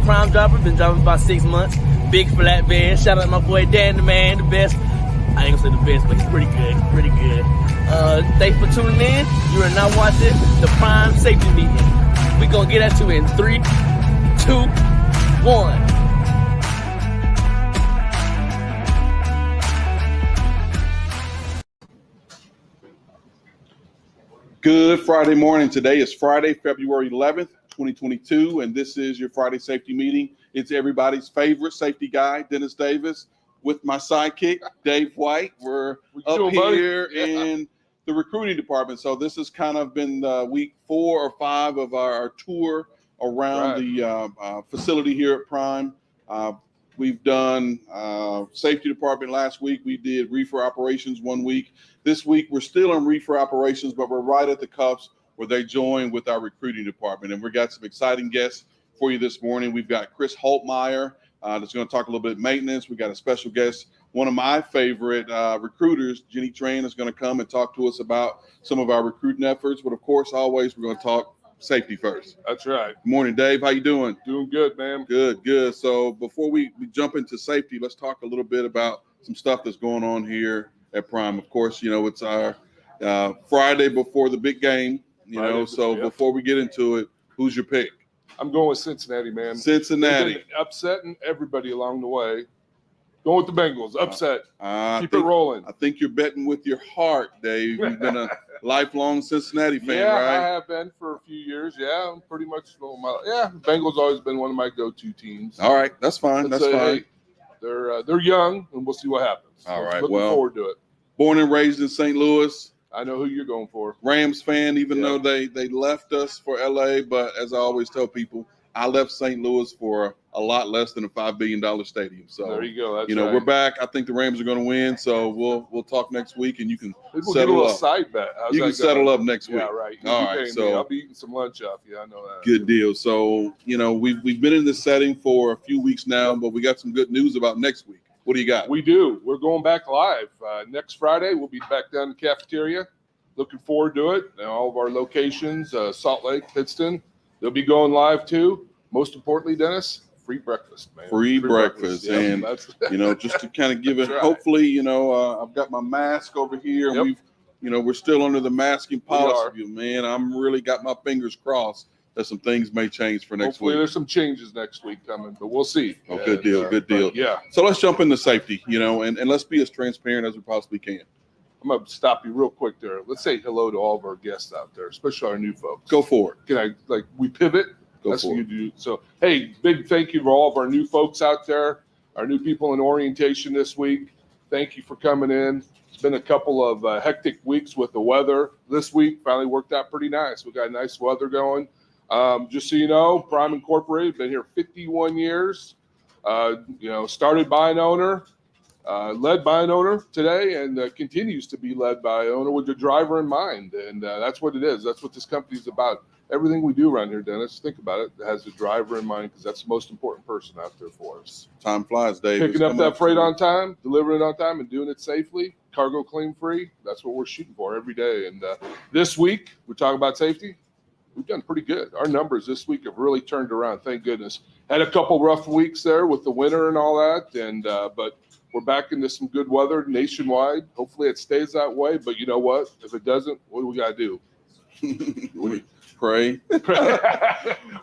Prime Dropper. Been dropping about 6 months. Big flatbed. Shout out to my boy Dan, the man, the best. I ain't gonna say the best, but he's pretty good. Pretty good. Thanks for tuning in. You are now watching the Prime Safety Meeting. We're gonna get at you in 3, 2, 1. Good Friday morning. Today is Friday, February 11th, 2022, and this is your Friday safety meeting. It's everybody's favorite safety guy, Dennis Davis, with my sidekick, Dave White. We're up here in the recruiting department. So this has kind of been week 4 or 5 of our tour around the facility here at Prime. We've done safety department last week. We did reefer operations 1 week. This week, we're still in reefer operations, but we're right at the cuffs where they join with our recruiting department. And we've got some exciting guests for you this morning. We've got Chris Holtmeyer that's going to talk a little bit maintenance. We've got a special guest. One of my favorite recruiters, Jenny Tran, is going to come and talk to us about some of our recruiting efforts. But of course, always, we're going to talk safety first. That's right. Good morning, Dave. How you doing? Doing good, man. Good. So before we jump into safety, let's talk a little bit about some stuff that's going on here at Prime. Of course, you know, it's our Friday before the big game, before we get into it, who's your pick? I'm going with Cincinnati, man. Cincinnati. Upsetting everybody along the way. Going with the Bengals. Upset. Keep it rolling. I think you're betting with your heart, Dave. You've been a lifelong Cincinnati fan, yeah, right? I have been for a few years. Yeah, I'm pretty much. Bengals always been one of my go-to teams. All right, that's fine. That's fine. Hey, they're young, and we'll see what happens. All right, looking forward to it. Born and raised in St. Louis. I know who you're going for. Rams fan, even though they left us for LA. But as I always tell people, I left St. Louis for a lot less than a $5 billion stadium. So there you go. That's we're back. I think the Rams are going to win. So we'll talk next week, and you can settle settle up. Get a side bet. You can settle up next week. Yeah, right. All right. So I'll be eating some lunch off you. I know that. Good deal. So we've been in this setting for a few weeks now, but we got some good news about next week. What do you got? We do. We're going back live next Friday. We'll be back down in the cafeteria. Looking forward to it. And all of our locations, Salt Lake, Pittston, they'll be going live too. Most importantly, Dennis, free breakfast, man. Free breakfast. Yeah, and, just to kind of give it, hopefully, I've got my mask over here. Yep. We're still under the masking policy. Man, I'm really got my fingers crossed that some things may change for next Hopefully week. There's some changes next week coming, but we'll see. Oh, good deal. Yeah. So let's jump into safety, and let's be as transparent as we possibly can. I'm going to stop you real quick there. Let's say hello to all of our guests out there, especially our new folks. Go for it. Can I, we pivot? That's what you do. So, hey, big thank you to all of our new folks out there, our new people in orientation this week. Thank you for coming in. It's been a couple of hectic weeks with the weather. This week finally worked out pretty nice. We got nice weather going. Just so you know, Prime Incorporated, been here 51 years. Started by an owner, led by an owner today, and continues to be led by an owner with the driver in mind. And that's what it is. That's what this company is about. Everything we do around here, Dennis, think about it, has the driver in mind because that's the most important person out there for us. Time flies, Dave. Picking up that freight on time, delivering it on time, and doing it safely, cargo claim free. That's what we're shooting for every day. And this week, we're talking about safety. We've done pretty good. Our numbers this week have really turned around. Thank goodness. Had a couple rough weeks there with the winter and all that, and but we're back into some good weather nationwide. Hopefully, it stays that way. But you know what? If it doesn't, what do we got to do? Pray.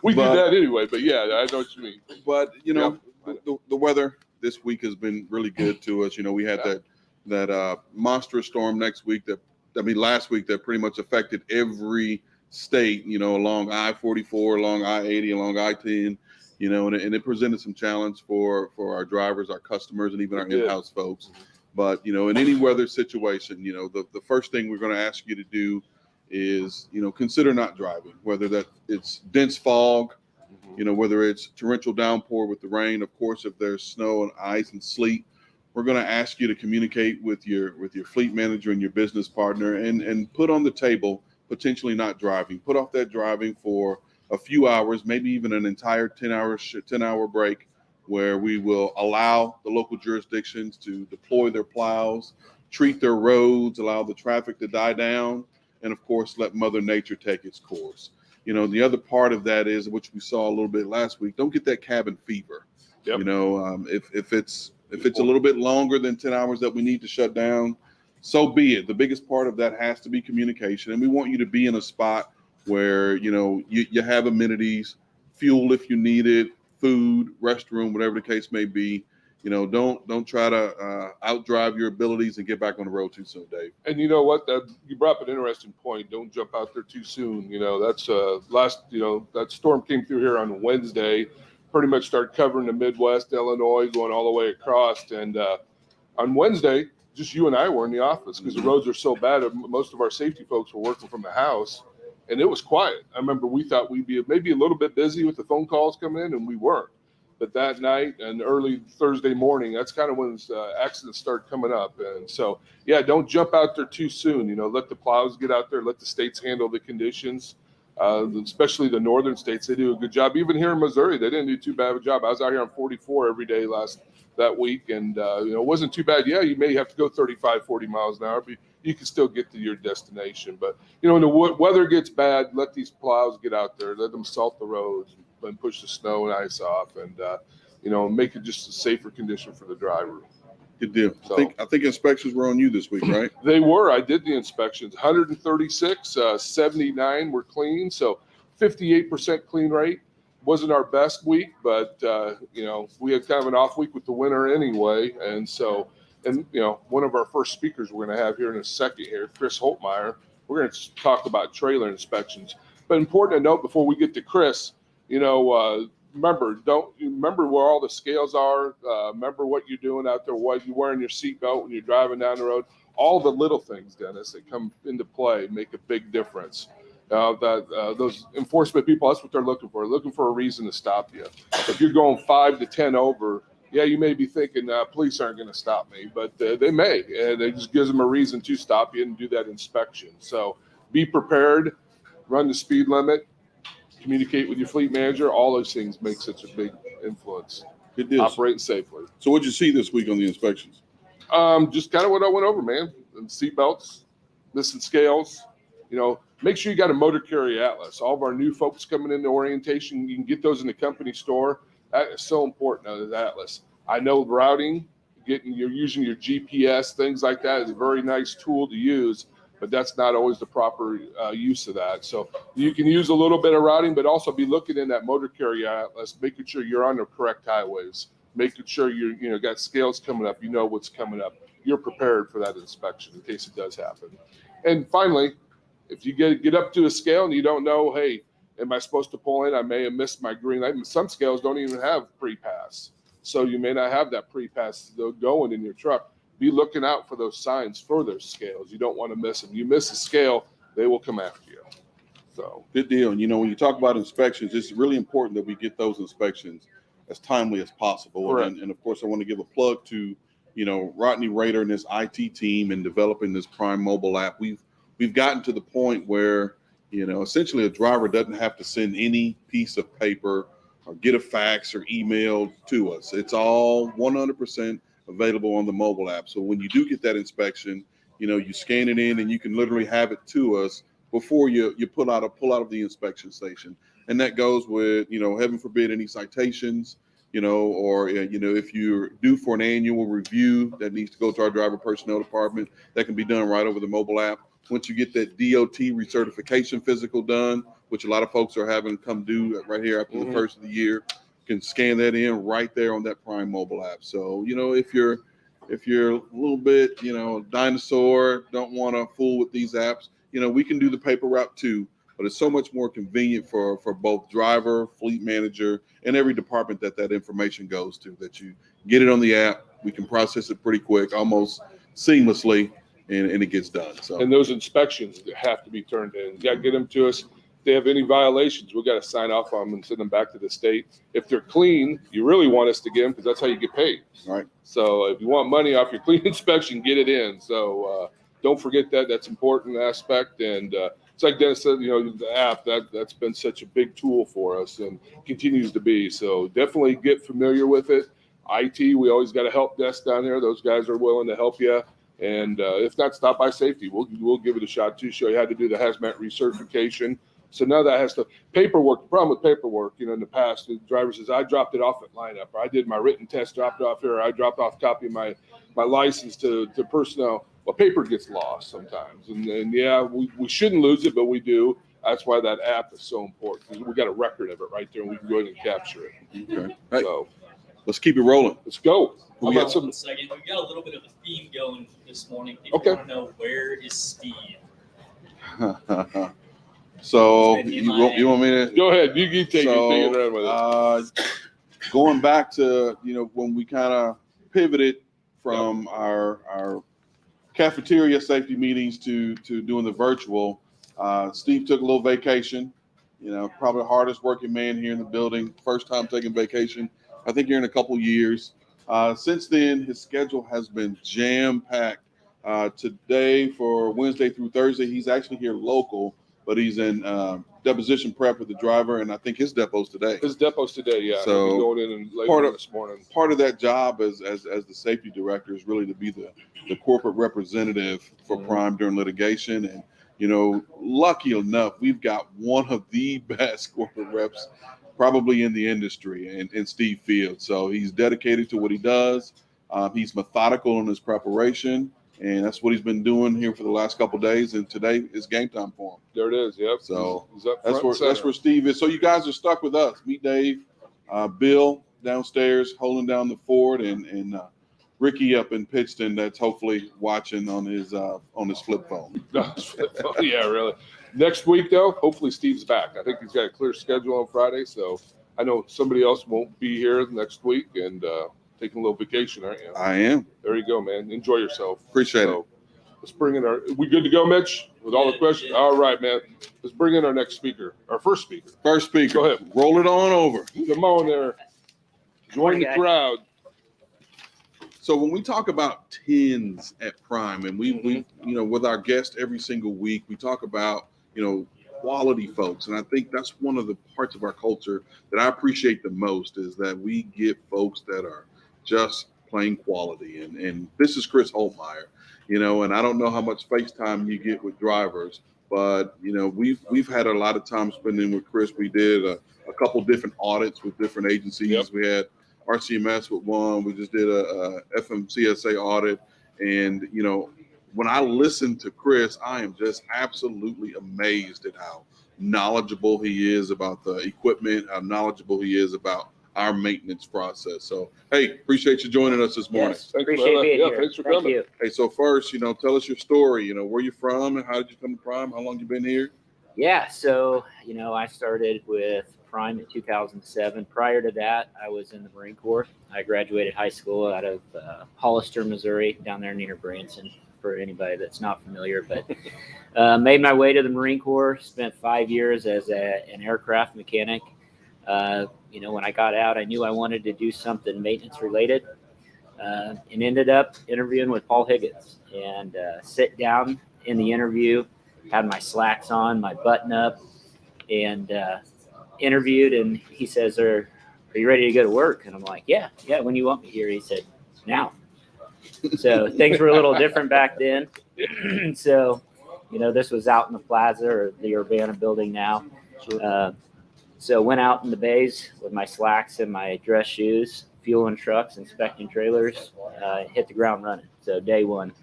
We do that anyway. But yeah, I know what you mean. But the weather this week has been really good to us. We had that monstrous storm last week that pretty much affected every state, along I-44, along I-80, along I-10, and it presented some challenge for our drivers, our customers, and even our in-house folks. But, in any weather situation, the first thing we're going to ask you to do is, consider not driving, whether that it's dense fog, whether it's torrential downpour with the rain. Of course, if there's snow and ice and sleet, we're going to ask you to communicate with your fleet manager and your business partner and put on the table potentially not driving. Put off that driving for a few hours, maybe even an entire 10-hour break, where we will allow the local jurisdictions to deploy their plows, treat their roads, allow the traffic to die down, and of course, let Mother Nature take its course. the other part of that is, which we saw a little bit last week, don't get that cabin fever. Yep. If it's a little bit longer than 10 hours that we need to shut down, so be it. The biggest part of that has to be communication. And we want you to be in a spot where, you have amenities, fuel if you need it, food, restroom, whatever the case may be. Don't try to outdrive your abilities and get back on the road too soon, Dave. And you know what? You brought up an interesting point. Don't jump out there too soon. That's that storm came through here on Wednesday, pretty much started covering the Midwest, Illinois, going all the way across. And on Wednesday, just you and I were in the office because the roads are so bad. Most of our safety folks were working from the house, and it was quiet. I remember we thought we'd be maybe a little bit busy with the phone calls coming in, and we weren't. But that night and early Thursday morning, that's kind of when accidents start coming up. And so, yeah, don't jump out there too soon. Let the plows get out there. Let the states handle the conditions, especially the northern states. They do a good job. Even here in Missouri, they didn't do too bad of a job. I was out here on 44 every day that week, and it wasn't too bad. Yeah, you may have to go 35, 40 miles an hour, but you can still get to your destination. But, when the weather gets bad, let these plows get out there. Let them salt the roads and push the snow and ice off, and make it just a safer condition for the driver. Good deal. So, I think inspections were on you this week, right? They were. I did the inspections. 136, 79 were clean, so 58% clean rate. Wasn't our best week, but we had kind of an off week with the winter anyway, and so. And, one of our first speakers we're going to have here in a second here, Chris Holtmeyer, we're going to talk about trailer inspections. But important to note before we get to Chris, remember where all the scales are. Remember what you're doing out there, what you're wearing your seatbelt when you're driving down the road. All the little things, Dennis, that come into play make a big difference. Those enforcement people, that's what they're looking for. They're looking for a reason to stop you. If you're going 5 to 10 over, yeah, you may be thinking police aren't going to stop me, but they may. And it just gives them a reason to stop you and do that inspection. So be prepared, run the speed limit, communicate with your fleet manager. All those things make such a big influence. Good deal. Operating safely. So what'd you see this week on the inspections? Just kind of what I went over, man. Seat belts, missing scales. Make sure you got a motor carrier atlas. All of our new folks coming into orientation, you can get those in the company store. That is so important, the atlas. I know routing, you're using your GPS, things like that is a very nice tool to use, but that's not always the proper use of that. So you can use a little bit of routing, but also be looking in that motor carrier atlas, making sure you're on the correct highways, making sure you're got scales coming up, what's coming up. You're prepared for that inspection in case it does happen. And finally, if you get up to a scale and you don't know, hey, am I supposed to pull in? I may have missed my green light. Some scales don't even have pre-pass. So you may not have that pre-pass going in your truck. Be looking out for those signs for those scales. You don't want to miss them. You miss a scale, they will come after you. So good deal. And when you talk about inspections, it's really important that we get those inspections as timely as possible. And of course, I want to give a plug to, Rodney Rader and his IT team in developing this Prime mobile app. We've gotten to the point where essentially a driver doesn't have to send any piece of paper or get a fax or email to us. It's all 100% available on the mobile app. So when you do get that inspection, you scan it in and you can literally have it to us before you pull out of the inspection station. And that goes with, heaven forbid, any citations, or, if you're due for an annual review that needs to go to our driver personnel department, that can be done right over the mobile app. Once you get that DOT recertification physical done, which a lot of folks are having come due right here after the first of the year, you can scan that in right there on that Prime mobile app. So, if you're a little bit, dinosaur, don't want to fool with these apps, we can do the paper route too, but it's so much more convenient for both driver, fleet manager, and every department that information goes to, that you get it on the app. We can process it pretty quick, almost seamlessly. And it gets done. So, and those inspections have to be turned in. You got to get them to us. If they have any violations, we've got to sign off on them and send them back to the state. If they're clean, you really want us to get them because that's how you get paid. Right. So if you want money off your clean inspection, get it in. So don't forget that. That's an important aspect. And it's like Dennis said, the app, that's been such a big tool for us and continues to be. So definitely get familiar with it. IT, we always got a help desk down there. Those guys are willing to help you. And if not, stop by safety. We'll give it a shot too. Show you how to do the hazmat recertification. So now that has to paperwork. The problem with paperwork, in the past, the driver says, I dropped it off at lineup, or I did my written test, dropped it off here, or I dropped off a copy of my license to personnel. Well, paper gets lost sometimes. And yeah, we shouldn't lose it, but we do. That's why that app is so important, because we got a record of it right there, and we can go ahead and capture it. Okay. Hey, So let's keep it rolling. let's go. We got got some. One second. We've got a little bit of a theme going this morning. People Okay. want to know, where is Steve? So Maybe you want me to Go ahead. You take it around with it. Going back to when we kind of pivoted from our cafeteria safety meetings to doing the virtual, Steve took a little vacation. Probably the hardest working man here in the building. First time taking vacation, I think, here in a couple years. Since then, his schedule has been jam packed. Today, for Wednesday through Thursday, he's actually here local, but he's in deposition prep with the driver, and I think his depot's today. His depot's today, yeah. So, We'll be going in and later this morning. Part of that job as the safety director is really to be the corporate representative for Prime during litigation. And, lucky enough, we've got one of the best corporate reps probably in the industry, and Steve Fields. So he's dedicated to what he does. He's methodical in his preparation, and that's what he's been doing here for the last couple of days. And today is game time for him. There it is. Yep. So he's up front that's where Steve is. So you guys are stuck with us. Meet Dave, Bill downstairs holding down the fort, and Ricky up in Pittston that's hopefully watching on his flip phone. Yeah, really. Next week, though, hopefully Steve's back. I think he's got a clear schedule on Friday, so I know somebody else won't be here next week and taking a little vacation, aren't you? I am. There you go, man. Enjoy yourself. Appreciate it. Let's bring in we good to go, Mitch? With all the questions? Yeah. All right, man. Let's bring in our next speaker, our first speaker. First speaker. Go ahead. Roll it on over. Come on there. Join the crowd. So when we talk about tens at Prime, and we with our guests every single week, we talk about, quality folks. And I think that's one of the parts of our culture that I appreciate the most, is that we get folks that are just plain quality. And this is Chris Holtmeyer, and I don't know how much FaceTime you get with drivers, but, we've had a lot of time spending with Chris. We did a couple different audits with different agencies. Yep. We had RCMS with one. We just did a FMCSA audit. And, when I listen to Chris, I am just absolutely amazed at how knowledgeable he is about the equipment, how knowledgeable he is about our maintenance process. So, hey, appreciate you joining us this morning. Yes, appreciate being here. Thanks for Thank coming. you. Hey, so first, tell us your story. Where you from and how did you come to Prime? How long you been here? Yeah, so, I started with Prime in 2007. Prior to that, I was in the Marine Corps. I graduated high school out of Hollister, Missouri, down there near Branson, for anybody that's not familiar. But made my way to the Marine Corps, spent 5 years as an aircraft mechanic. When I got out, I knew I wanted to do something maintenance related, and ended up interviewing with Paul Higgins, and sit down in the interview, had my slacks on, my button up, and interviewed. And he says, are you ready to go to work? And I'm like, yeah, when you want me here. He said, now. So things were a little different back then. So, this was out in the plaza, or the Urbana building now. So went out in the bays with my slacks and my dress shoes, fueling trucks, inspecting trailers, hit the ground running. So day one.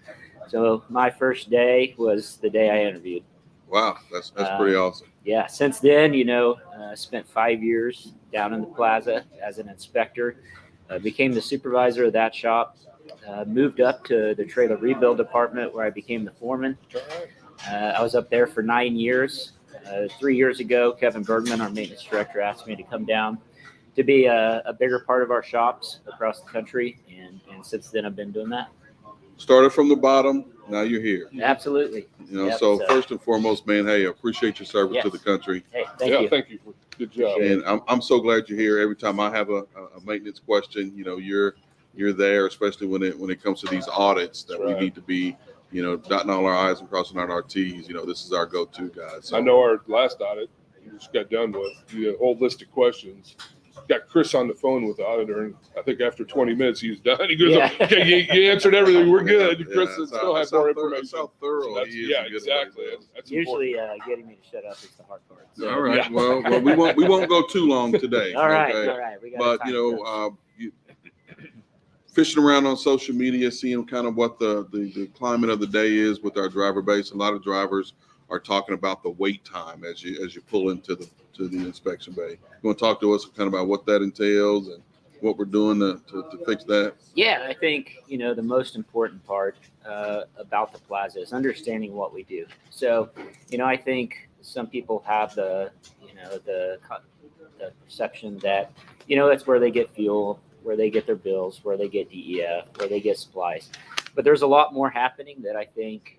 So my first day was the day I interviewed. Wow, that's pretty awesome. Yeah, since then, spent 5 years down in the plaza as an inspector, became the supervisor of that shop, moved up to the trailer rebuild department where I became the foreman. I was up there for 9 years. 3 years ago, Kevin Bergman, our maintenance director, asked me to come down to be a bigger part of our shops across the country. And since then, I've been doing that. Started from the bottom, now you're here. Absolutely. Yep, so first and foremost, man, hey, I appreciate your service to the country. Hey, thank you. Thank you. Good job. And I'm so glad you're here. Every time I have a maintenance question, you're there, especially when it comes to these audits that we need to be, dotting all our I's and crossing out our T's. This is our go-to guy. So. I know our last audit you just got done with, the whole list of questions. got Chris on the phone with the auditor, and I think after 20 minutes he was done. He goes, Yeah. "Okay, you answered everything. We're good." Chris that's still how- had more that's how information. thorough That's- he is yeah, in getting exactly. everything. That's Usually, important. getting me to shut up is the hard part. So, All right. Yeah. Well, we won't go too long today. all right, okay? all right. We got But time you for know, fishing around on social media, seeing kind of what the climate of the day is with our driver base. A lot of drivers are talking about the wait time as you pull into the inspection bay. You want to talk to us kind of about what that entails and what we're doing to fix that? Yeah, I think, the most important part about the plaza is understanding what we do. So, I think some people have the perception that, it's where they get fuel, where they get their bills, where they get DEF, where they get supplies. But there's a lot more happening that I think,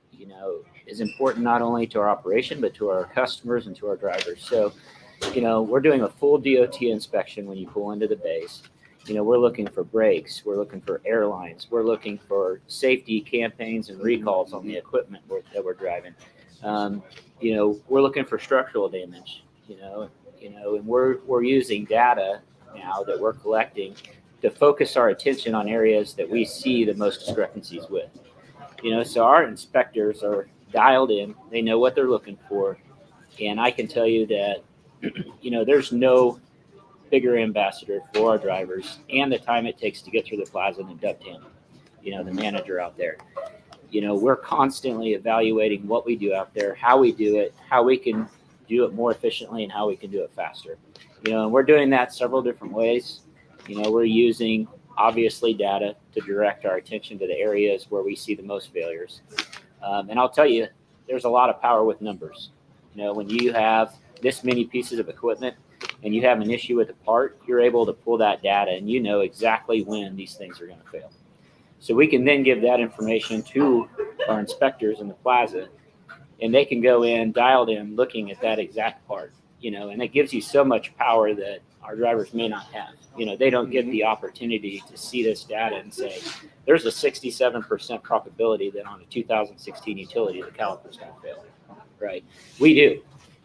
is important not only to our operation, but to our customers and to our drivers. So, we're doing a full DOT inspection when you pull into the base. We're looking for brakes, we're looking for airlines, we're looking for safety campaigns and recalls on the equipment that we're driving. We're looking for structural damage, and we're using data now that we're collecting to focus our attention on areas that we see the most discrepancies with. So our inspectors are dialed in, they know what they're looking for, and I can tell you that, there's no bigger ambassador for our drivers and the time it takes to get through the plaza than Doug Tanner, the manager out there. We're constantly evaluating what we do out there, how we do it, how we can do it more efficiently, and how we can do it faster. And we're doing that several different ways. We're using, obviously, data to direct our attention to the areas where we see the most failures. And I'll tell you, there's a lot of power with numbers. When you have this many pieces of equipment and you have an issue with a part, you're able to pull that data and you know exactly when these things are going to fail. So we can then give that information to our inspectors in the plaza, and they can go in, dialed in, looking at that exact part, and it gives you so much power that our drivers may not have. They don't get the opportunity to see this data and say, there's a 67% probability that on a 2016 utility, the caliper's going to fail, right? We do.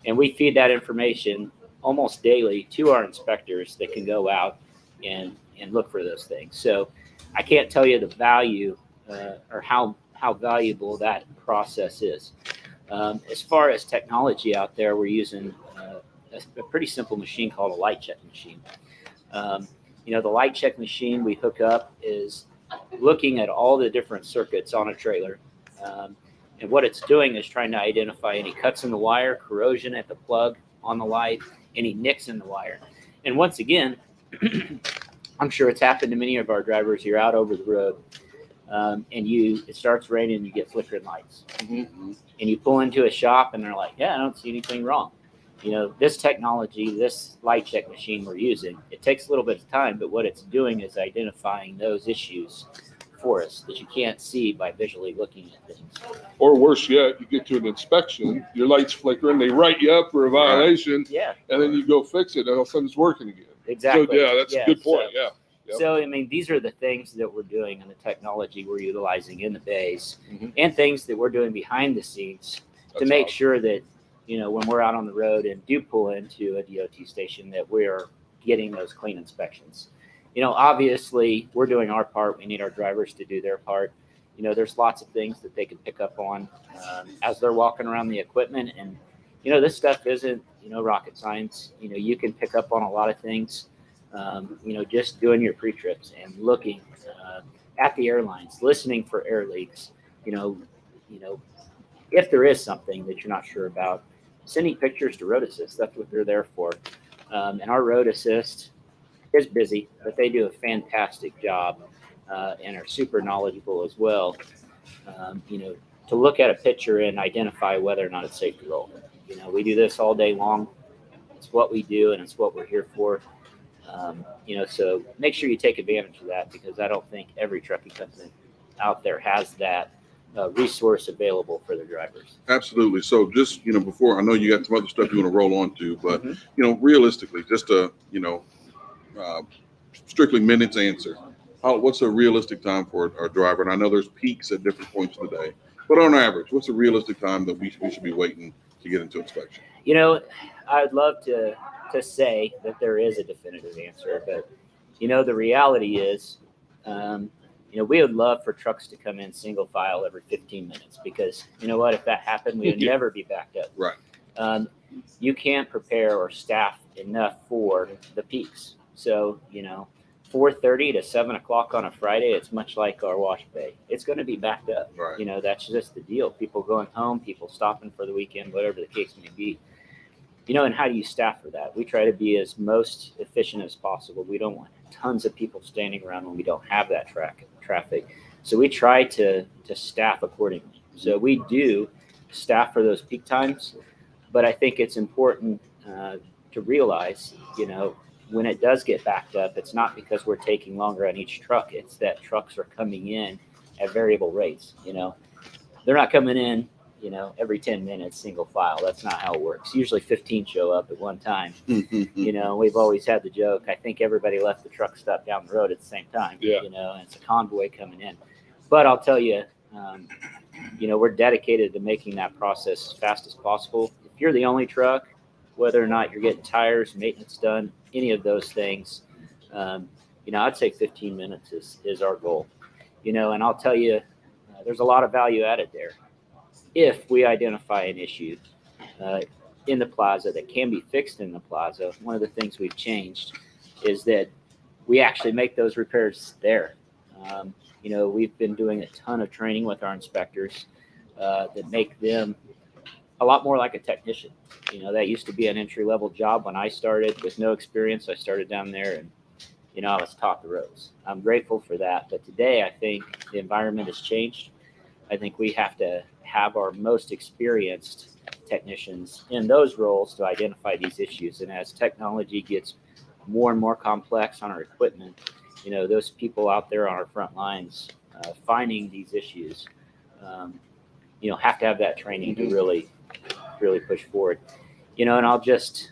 And we feed that information almost daily to our inspectors that can go out and look for those things. So I can't tell you the value or how valuable that process is. As far as technology out there, we're using a pretty simple machine called a light check machine. The light check machine we hook up is looking at all the different circuits on a trailer. And what it's doing is trying to identify any cuts in the wire, corrosion at the plug on the light, any nicks in the wire. And once again, I'm sure it's happened to many of our drivers. You're out over the road, and it starts raining and you get flickering lights. Mm-hmm. And you pull into a shop and they're like, yeah, I don't see anything wrong. This technology, this light check machine we're using, it takes a little bit of time, but what it's doing is identifying those issues for us that you can't see by visually looking at things. Or worse yet, you get to an inspection, your lights flickering, they write you up for a violation, Yeah. and then you go fix it, and all of a sudden it's working again. Exactly. So, yeah, that's a good point. So, yeah. Yep. So, these are the things that we're doing and the technology we're utilizing in the base, and things that we're doing behind the scenes to make sure that, when we're out on the road and do pull into a DOT station, that we're getting those clean inspections. Obviously, we're doing our part. We need our drivers to do their part. There's lots of things that they can pick up on as they're walking around the equipment. And, this stuff isn't, rocket science. You can pick up on a lot of things, just doing your pre-trips and looking at the airlines, listening for air leaks, if there is something that you're not sure about, sending pictures to Road Assist. That's what they're there for. And our Road Assist is busy, but they do a fantastic job and are super knowledgeable as well. To look at a picture and identify whether or not it's safe to roll. We do this all day long. It's what we do, and it's what we're here for. So make sure you take advantage of that, because I don't think every trucking company out there has that resource available for their drivers. Absolutely. So just, before, I know you got some other stuff you want to roll on to, but, realistically, just a, strictly minutes answer. What's a realistic time for our driver? And I know there's peaks at different points of the day, but on average, what's a realistic time that we should be waiting to get into inspection? I'd love to to say that there is a definitive answer, but the reality is, we would love for trucks to come in single file every 15 minutes because you know what? If that happened, we would never be backed up. Right. You can't prepare or staff enough for the peaks. So, 4:30 to 7 o'clock on a Friday, it's much like our wash bay. It's going to be backed up. Right. That's just the deal. People going home, people stopping for the weekend, whatever the case may be. And how do you staff for that? We try to be as most efficient as possible. We don't want tons of people standing around when we don't have that traffic. So we try to staff accordingly. So we do staff for those peak times, but I think it's important to realize, when it does get backed up, it's not because we're taking longer on each truck. It's that trucks are coming in at variable rates. They're not coming in, every 10 minutes, single file. That's not how it works. Usually 15 show up at one time. We've always had the joke. I think everybody left the truck stop down the road at the same time. Yeah. And it's a convoy coming in. But I'll tell you, we're dedicated to making that process as fast as possible. If you're the only truck, whether or not you're getting tires, maintenance done, any of those things, I'd say 15 minutes is our goal. And I'll tell you, there's a lot of value added there. If we identify an issue in the plaza that can be fixed in the plaza, one of the things we've changed is that we actually make those repairs there. We've been doing a ton of training with our inspectors that make them a lot more like a technician. That used to be an entry-level job when I started with no experience. I started down there and, I was taught the ropes. I'm grateful for that. But today, I think the environment has changed. I think we have to have our most experienced technicians in those roles to identify these issues. And as technology gets more and more complex on our equipment, those people out there on our front lines finding these issues, have to have that training to really push forward. And I'll just,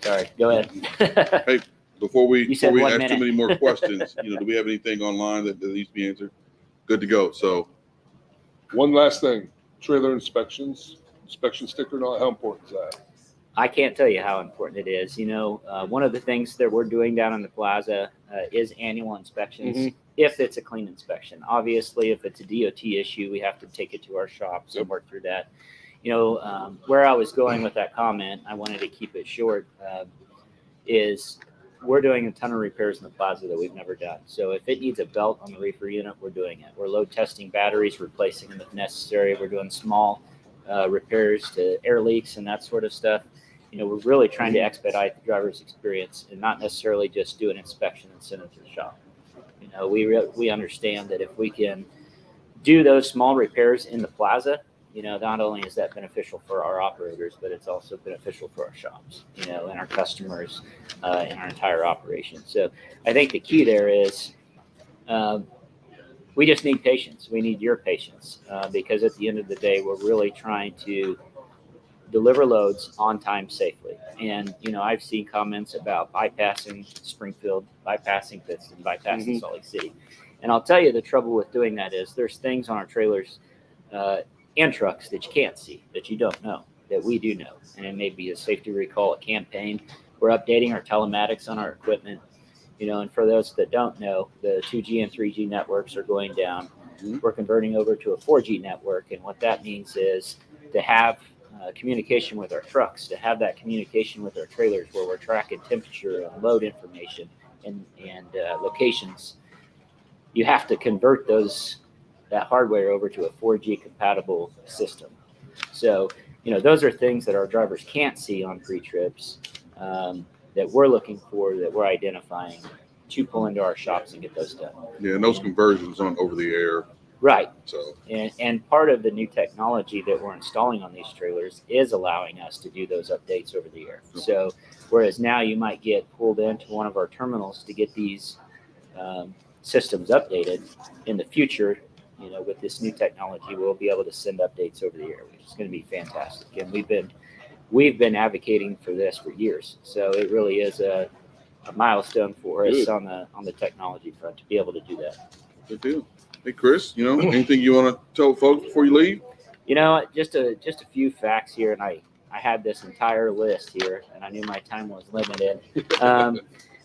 sorry, go ahead. Hey, before we You said ask 1 too minute. many more questions, do we have anything online that needs to be answered? Good to go. So One last thing, trailer inspection sticker, how important is that? I can't tell you how important it is. One of the things that we're doing down in the plaza is annual inspections. If it's a clean inspection. Obviously, if it's a DOT issue, we have to take it to our shops and work through that. Where I was going with that comment, I wanted to keep it short, is we're doing a ton of repairs in the plaza that we've never done. So if it needs a belt on the reefer unit, we're doing it. We're load testing batteries, replacing them if necessary. We're doing small repairs to air leaks and that sort of stuff. We're really trying to expedite the driver's experience and not necessarily just do an inspection and send it to the shop. We understand that if we can do those small repairs in the plaza, not only is that beneficial for our operators, but it's also beneficial for our shops, and our customers, and our entire operation. So I think the key there is we just need patience. We need your patience because at the end of the day, we're really trying to deliver loads on time safely. And, I've seen comments about bypassing Springfield, bypassing Pittston, bypassing Salt Lake City. And I'll tell you, the trouble with doing that is there's things on our trailers and trucks that you can't see, that you don't know, that we do know. And it may be a safety recall, a campaign. We're updating our telematics on our equipment. And for those that don't know, the 2G and 3G networks are going down. We're converting over to a 4G network. And what that means is to have communication with our trucks, to have that communication with our trailers where we're tracking temperature and load information and locations. You have to convert that hardware over to a 4G compatible system. So, those are things that our drivers can't see on pre-trips that we're looking for, that we're identifying to pull into our shops and get those done. Yeah, and those conversions on over the air. Right. So and part of the new technology that we're installing on these trailers is allowing us to do those updates over the air. So whereas now you might get pulled into one of our terminals to get these systems updated, in the future, with this new technology, we'll be able to send updates over the air, which is going to be fantastic. And we've been advocating for this for years. So it really is a milestone for us on the technology front to be able to do that. good deal. Hey, Chris, anything you want to tell folks before you leave? Just a few facts here, and I I had this entire list here, and I knew my time was limited.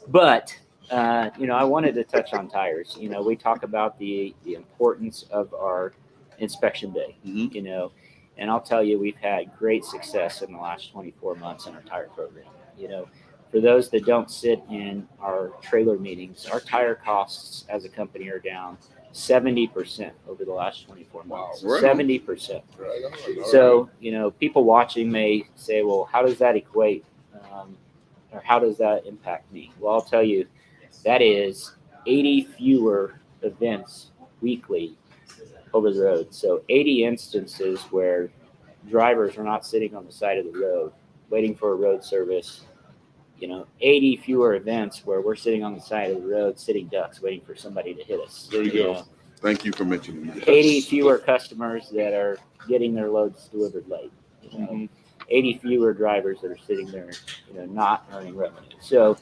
But I wanted to touch on tires. We talk about the importance of our inspection day. Mhm. And I'll tell you, we've had great success in the last 24 months in our tire program. For those that don't sit in our trailer meetings, our tire costs as a company are down 70% over the last 24 months. Wow, right. 70%. Right on. So, people watching may say, well, how does that equate? Or how does that impact me? Well, I'll tell you, that is 80 fewer events weekly over the road. So 80 instances where drivers are not sitting on the side of the road waiting for a road service. 80 fewer events where we're sitting on the side of the road, sitting ducks, waiting for somebody to hit us. There you go. Thank you for mentioning that. 80 fewer customers that are getting their loads delivered late. 80 fewer drivers that are sitting there, not earning revenue. So,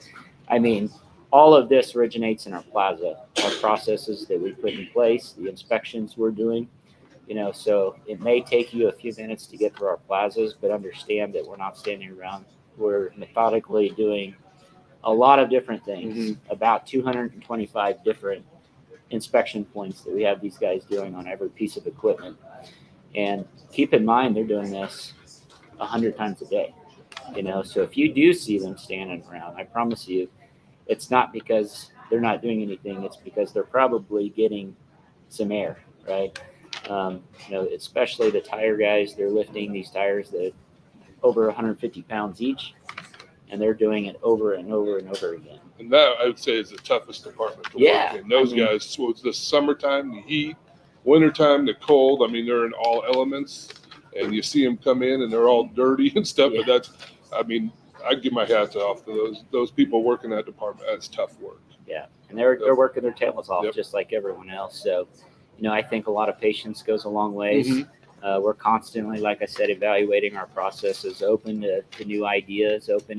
all of this originates in our plaza, our processes that we put in place, the inspections we're doing. So it may take you a few minutes to get through our plazas, but understand that we're not standing around. We're methodically doing a lot of different things, about 225 different inspection points that we have these guys doing on every piece of equipment. And keep in mind, they're doing this 100 times a day. So if you do see them standing around, I promise you, it's not because they're not doing anything. It's because they're probably getting some air, right? Especially the tire guys, they're lifting these tires that over 150 pounds each, and they're doing it over and over and over again. And that, I would say, is the toughest department to work in. Those guys, so it's the summertime, the heat, wintertime, the cold. They're in all elements, and you see them come in, and they're all dirty and stuff. Yeah. But I give my hats off to those people working that department. That's tough work. Yeah, and they're working their tails off, Yep. just like everyone else. So, I think a lot of patience goes a long ways. We're constantly, like I said, evaluating our processes, open to new ideas, open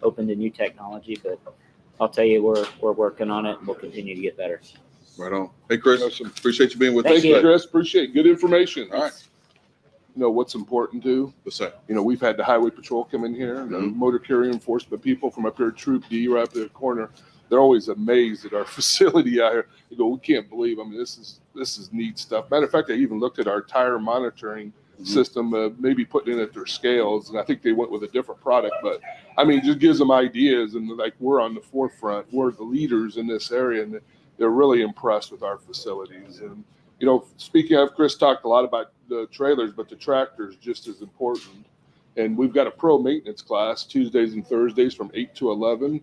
to new technology. But I'll tell you, we're working on it, and we'll continue to get better. Right on. Hey, Chris, Awesome. appreciate you being with Thank us. Thank you, you. Chris. Appreciate it. Good information. All right. What's important too? What's that? We've had the highway patrol come in here, the motor carrier enforcement people from up here, Troop D, right up the corner. They're always amazed at our facility out here. They go, we can't believe. This is neat stuff. Matter of fact, I even looked at our tire monitoring system, maybe putting it at their scales, and I think they went with a different product. But just gives them ideas, and like we're on the forefront. We're the leaders in this area, and they're really impressed with our facilities. And speaking of, Chris talked a lot about the trailers, but the tractors just as important. And we've got a pro maintenance class Tuesdays and Thursdays from 8 to 11.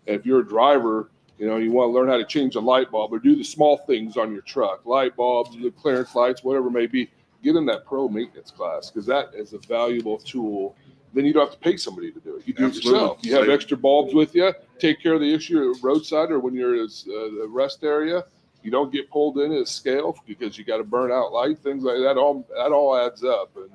And if you're a driver, you want to learn how to change a light bulb or do the small things on your truck, light bulbs, the clearance lights, whatever it may be, get in that pro maintenance class, because that is a valuable tool. Then you don't have to pay somebody to do it. You do it yourself. You have extra bulbs with you, take care of the issue at roadside or when you're at the rest area. You don't get pulled in at a scale because you got to burn out light, things like that. That all adds up and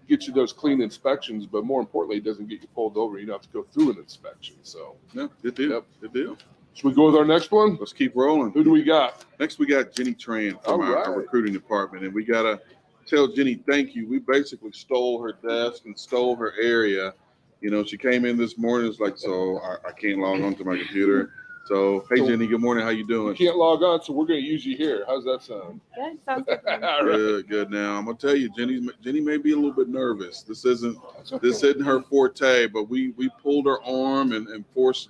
get you those clean inspections. But more importantly, it doesn't get you pulled over. You don't have to go through an inspection. So, Yeah, good deal. Yep. Good deal. should we go with our next one? Let's keep rolling. Who do we got? Next, we got Jenny Tran from All our right. recruiting department, and we gotta tell Jenny thank you. We basically stole her desk and stole her area. She came in this morning. It's like, so I can't log on to my computer. So, hey, Jenny, good morning. How you You doing? can't log on, so we're going to use you here. How's that sound? Good, sounds good. All right. Good. Now, I'm gonna tell you, Jenny may be a little bit nervous. This isn't her forte, but we pulled her arm and forced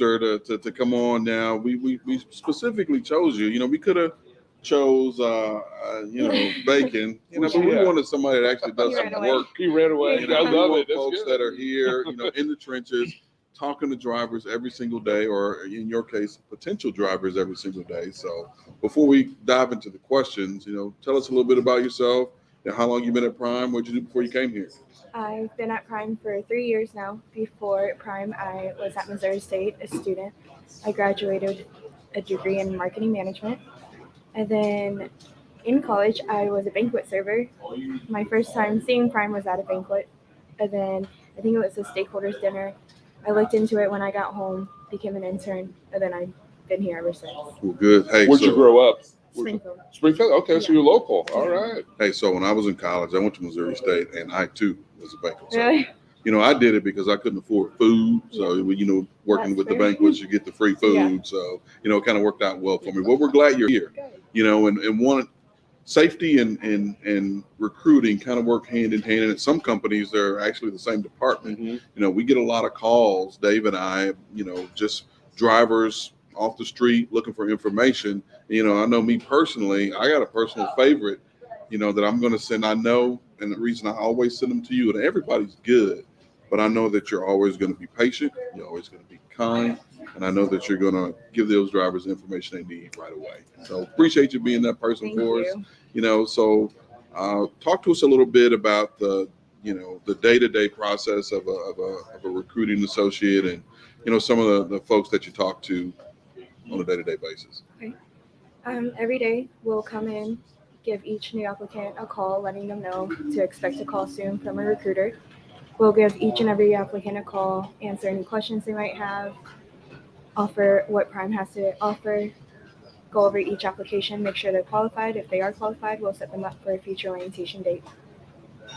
her to come on. Now, we specifically chose you. We could have chose Bacon, but we wanted somebody that actually does He some ran away. work. He ran away. We I love want it. That's folks good. that are here, in the trenches, talking to drivers every single day, or in your case, potential drivers every single day. So before we dive into the questions, tell us a little bit about yourself and how long you've been at Prime. What'd you do before you came here? I've been at Prime for 3 years now. Before Prime, I was at Missouri State, a student. I graduated a degree in marketing management. And then in college, I was a banquet server. My first time seeing Prime was at a banquet. And then I think it was a stakeholders dinner. I looked into it when I got home, became an intern, and then I've been here ever since. Well, good. Hey, Where'd you grow up? Springfield. Springfield? Okay, so Yeah. you're local. All right. Hey, so when I was in college, I went to Missouri State, and I too was a banquet server. Really? You know, I did it because I couldn't afford food. So, you know, working That's with the fair. banquets, you get the free food. Yeah. So, you know, it kind of worked out well for me. Well, we're glad you're here. Good. You know, and one safety and recruiting kind of work hand in hand. And at some companies, they're actually the same department. Mm-hmm. You know, we get a lot of calls, Dave and I, you know, just drivers off the street looking for information. You know, I know me personally, I got a personal favorite, you know, that I'm going to send. I know, and the reason I always send them to you, and everybody's good, but I know that you're always going to be patient. You're always going to be kind. And I know that you're going to give those drivers the information they need right away. So appreciate you being that person Thank for us. you. You know, so talk to us a little bit about the, you know, the day-to-day process of a recruiting associate, and, you know, some of the folks that you talk to on a day-to-day basis. Every day we'll come in, give each new applicant a call, letting them know to expect a call soon from a recruiter. We'll give each and every applicant a call, answer any questions they might have, offer what Prime has to offer, go over each application, make sure they're qualified. If they are qualified, we'll set them up for a future orientation date.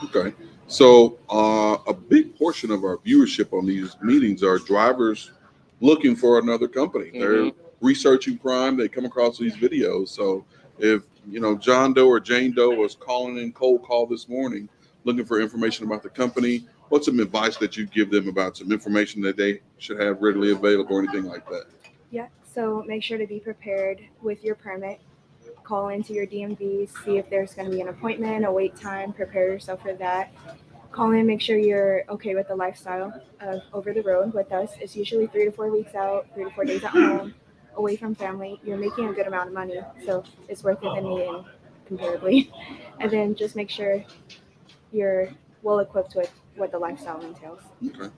Okay. So a big portion of our viewership on these meetings are drivers looking for another company. Mm-hmm. They're researching Prime. They come across these videos. So if, you know, John Doe or Jane Doe was calling in cold call this morning looking for information about the company, what's some advice that you give them about some information that they should have readily available or anything like that? Yeah, so make sure to be prepared with your permit. Call into your DMV, see if there's going to be an appointment, a wait time, prepare yourself for that. Call in, make sure you're okay with the lifestyle of over the road with us. It's usually 3 to 4 weeks out, 3 to 4 days at home, away from family. You're making a good amount of money, so it's worth it in the end, comparably. And then just make sure you're well equipped with what the lifestyle entails. Okay.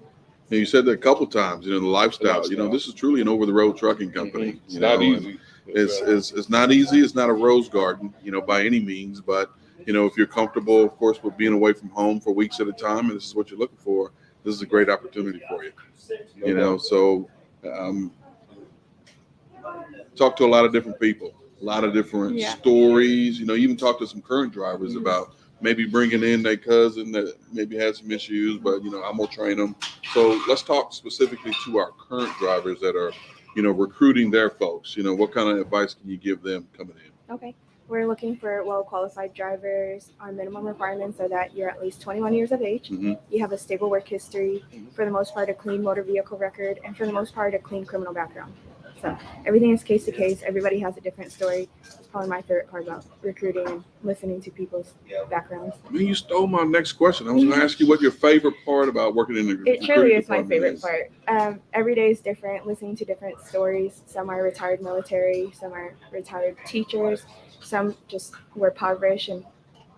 And you said that a couple times, you know, the lifestyle, you know, this is truly an over-the-road trucking company. Mm-hmm. It's you not know, easy. It's not easy. It's not a rose garden, you know, by any means. But, you know, if you're comfortable, of course, with being away from home for weeks at a time, and this is what you're looking for, this is a great opportunity for you. You know, so talk to a lot of different people, a lot of different stories. You know, even talk to some current drivers about maybe bringing in their cousin that maybe had some issues, but, you know, I'm going to train them. So let's talk specifically to our current drivers that are, you know, recruiting their folks. You know, what kind of advice can you give them coming in? Okay. We're looking for well-qualified drivers. Our minimum requirements are that you're at least 21 years of age. Mm-hmm. You have a stable work history, for the most part, a clean motor vehicle record, and for the most part, a clean criminal background. So everything is case to case. Everybody has a different story. It's probably my favorite part about recruiting and listening to people's backgrounds. I mean, you stole my next question. I was going to ask you what your favorite part about working in the It truly recruiting is my department favorite part. Every day is different, listening to different stories. Some are retired military, some are retired teachers, some just were impoverished and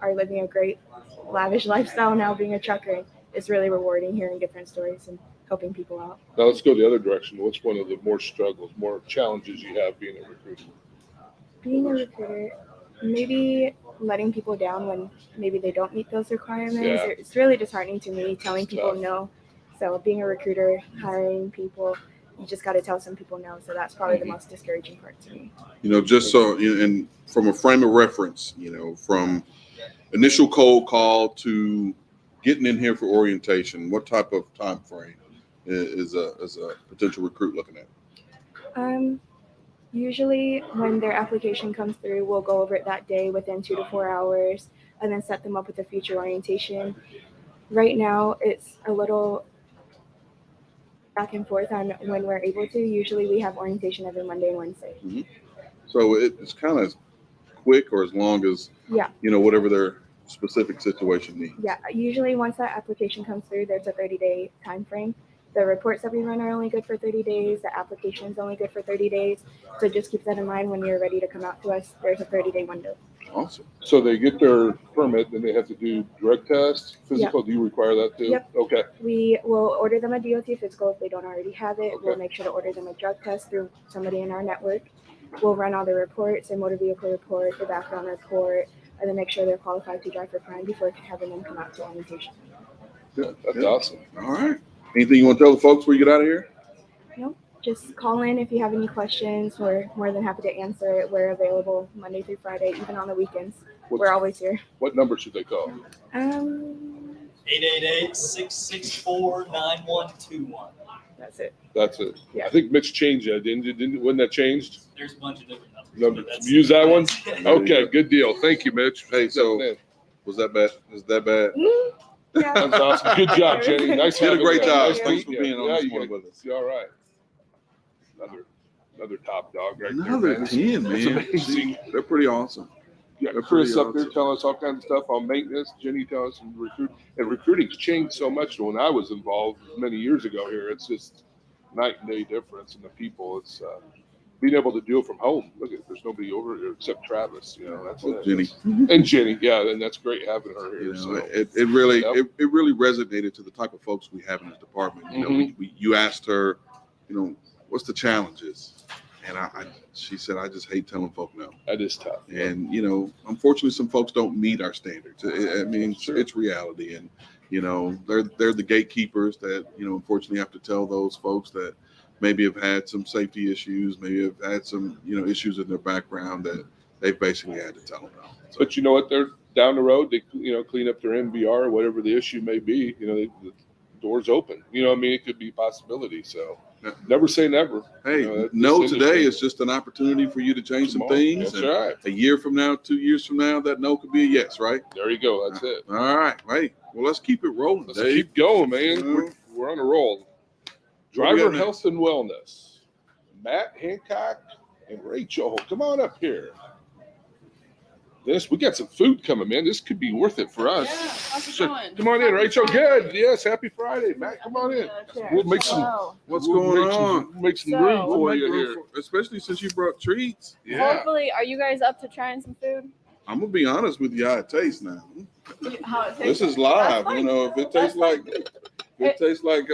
are living a great, lavish lifestyle now being a trucker. It's really rewarding hearing different stories and helping people out. Now let's go the other direction. What's one of the more struggles, more challenges you have being a recruiter? Being a recruiter, maybe letting people down when maybe they don't meet those requirements. Yeah. It's really disheartening to me telling It's people tough. no. So being a recruiter, hiring people, you just got to tell some people no. So that's probably the most discouraging part to me. You know, just so, and from a frame of reference, you know, from initial cold call to getting in here for orientation, what type of time frame is a potential recruit looking at? Usually when their application comes through, we'll go over it that day within 2 to 4 hours and then set them up with a future orientation. Right now, it's a little back and forth on when we're able to. Usually we have orientation every Monday and Wednesday. Mm-hmm. So it's kind of quick or as long as, Yeah. you know, whatever their specific situation needs. Yeah, usually once that application comes through, there's a 30-day time frame. The reports that we run are only good for 30 days. The application is only good for 30 days. So just keep that in mind when you're ready to come out to us. There's a 30-day window. Awesome. So they get their permit, then they have to do drug tests, physical. Do you require that too? Yep. Okay. We will order them a DOT physical if they don't already have it. Okay. We'll make sure to order them a drug test through somebody in our network. We'll run all the reports, a motor vehicle report, the background report, and then make sure they're qualified to drive for Prime before having them come out to orientation. Good. That's awesome. All right. Anything you want to tell the folks before you get out of here? just call in if you have any questions. We're more than happy to answer it. We're available Monday through Friday, even on the weekends. We're always here. What number should they call? 888-664-9121. That's it. That's it. Yeah. I think Mitch changed that, didn't wasn't that changed? There's a bunch of different numbers. Number. but that's- Use that one? that's- Okay, good deal. Thank you, Mitch. Hey, so was that bad? Is that bad? Yeah. That was awesome. Good job, Jenny. Nice You did a having great you. job. Nice Thanks for meeting being you. on Yeah, this you morning got- with us. You're all right. Another top dog right Another there, man. 10, That's man. amazing. They're pretty awesome. You They're got Chris pretty up there awesome. telling us all kinds of stuff on maintenance. Jenny telling us and recruiting's changed so much when I was involved many years ago here. It's just night and day difference in the people. It's being able to do it from home. Look at there's nobody over here except Travis. You know, that's Well, it. Jenny, And Jenny, yeah, and that's great having her here. you know, So it really Yep. it really resonated to the type of folks we have in this department. You know, you asked her, you know, what's the challenges, and she said, I just hate telling folk no. that is tough. And you know, unfortunately, some folks don't meet our standards. I mean, Sure. it's reality, and you know, they're the gatekeepers that you know, unfortunately, have to tell those folks that maybe have had some safety issues, maybe have had some you know issues in their background that they've basically had to tell them no. So, But you know what? They're down the road. They clean up their MVR or whatever the issue may be. You know, the door's open. You know what I mean? It could be a possibility. So Yeah. never say never. hey, You know, that- no, this today industry- is just an opportunity for you to change some Come on. things. That's And right. a year from now, 2 years from now, that no could be a yes, right? There you go. That's it. All right, hey, well, let's keep it rolling, Let's Dave. keep going, man. Mhm. We're on a roll. What we Driver got next? health and wellness. Matt, Hancock, and Rachel. Come on up here. We got some food coming, man. This could be worth it for us. Yeah, how's it So, going? come on in, Rachel. Good. Yes, happy Friday. Matt, come on in. We'll make some. What's we'll going make on? Some, make some So- room We'll for make you room here. especially since you brought treats. Yeah. Hopefully, are you guys up to trying some food? I'm gonna be honest with you, how it tastes now. How it This tastes? is live. That's You fine. know, if it That's tastes like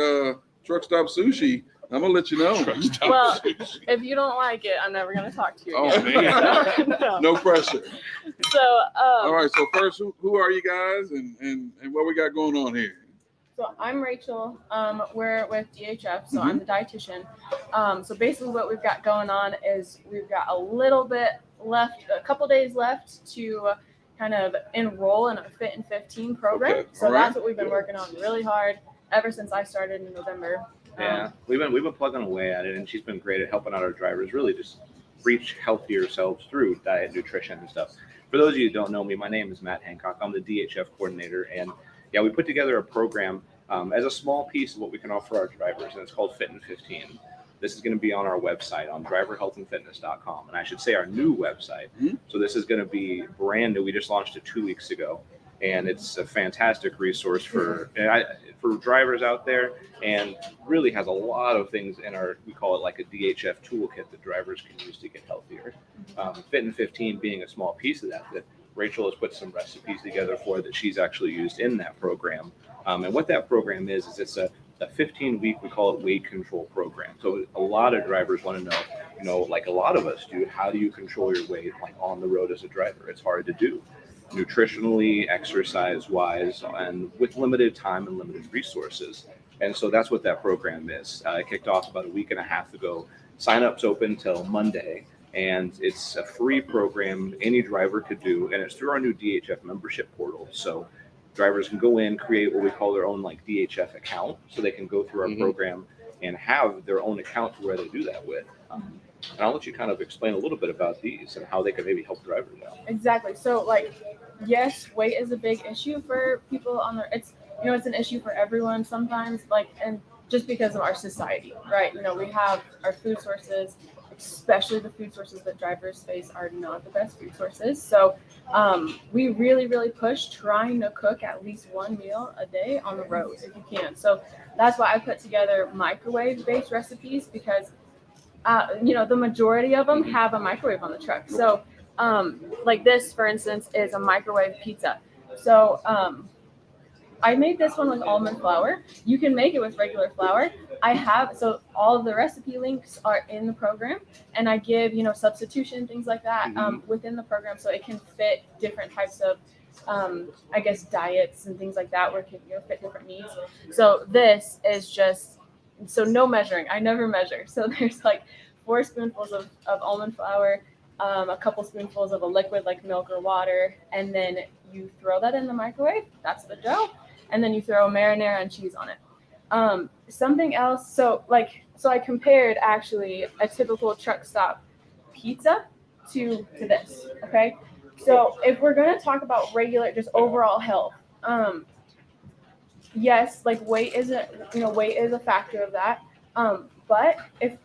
truck stop sushi, I'm gonna let you know. Well, if you don't like it, I'm never gonna talk to you Oh, again. man. No. No pressure. So, All right. So first, who are you guys, and what we got going on here? So I'm Rachel. We're with DHF, so Mm-hmm. I'm the dietitian. So basically, what we've got going on is we've got a little bit left, a couple days left to kind of enroll in a Fit in 15 program. Okay. So All right. that's what we've been working on really hard ever since I started in November. Yeah, we've been plugging away at it, and she's been great at helping out our drivers really just reach healthier selves through diet, nutrition, and stuff. For those of you who don't know me, my name is Matt Hancock. I'm the DHF coordinator, and yeah, we put together a program as a small piece of what we can offer our drivers, and it's called Fit in 15. This is going to be on our website on driverhealthandfitness.com, and I should say our new website. Mhm. So this is going to be brand new. We just launched it 2 weeks ago, and it's a fantastic resource for drivers out there, and really has a lot of things in our, we call it like a DHF toolkit that drivers can use to get healthier. Fit in 15 being a small piece of that Rachel has put some recipes together for that she's actually used in that program. And what that program is it's a 15-week, we call it weight control program. So a lot of drivers want to know, like a lot of us do, how do you control your weight like on the road as a driver? It's hard to do. Nutritionally, exercise-wise, and with limited time and limited resources. And so that's what that program is. It kicked off about a week and a half ago. Sign-up's open till Monday, and it's a free program any driver could do, and it's through our new DHF membership portal. So drivers can go in, create what we call their own like DHF account, so they can go through our program and have their own account to where they do that with. And I'll let you kind of explain a little bit about these and how they can maybe help drivers out. Exactly. So like, yes, weight is a big issue for people on their, it's an issue for everyone sometimes, like, and just because of our society, right? We have our food sources, especially the food sources that drivers face are not the best food sources. So we really, really push trying to cook at least one meal a day on the road if you can. So that's why I put together microwave-based recipes, because the majority of them have a microwave on the truck. So like this, for instance, is a microwave pizza. So I made this one with almond flour. You can make it with regular flour. So all of the recipe links are in the program, and I give, substitution, things like that within the program, so it can fit different types of, diets and things like that, where it can fit different needs. So this is just so no measuring. I never measure. So there's like 4 spoonfuls of almond flour, a couple spoonfuls of a liquid like milk or water, and then you throw that in the microwave. That's the dough. And then you throw marinara and cheese on it. Something else. So I compared actually a typical truck stop pizza to this. Okay. So if we're going to talk about regular, just overall health, yes, like weight is a factor of that. But if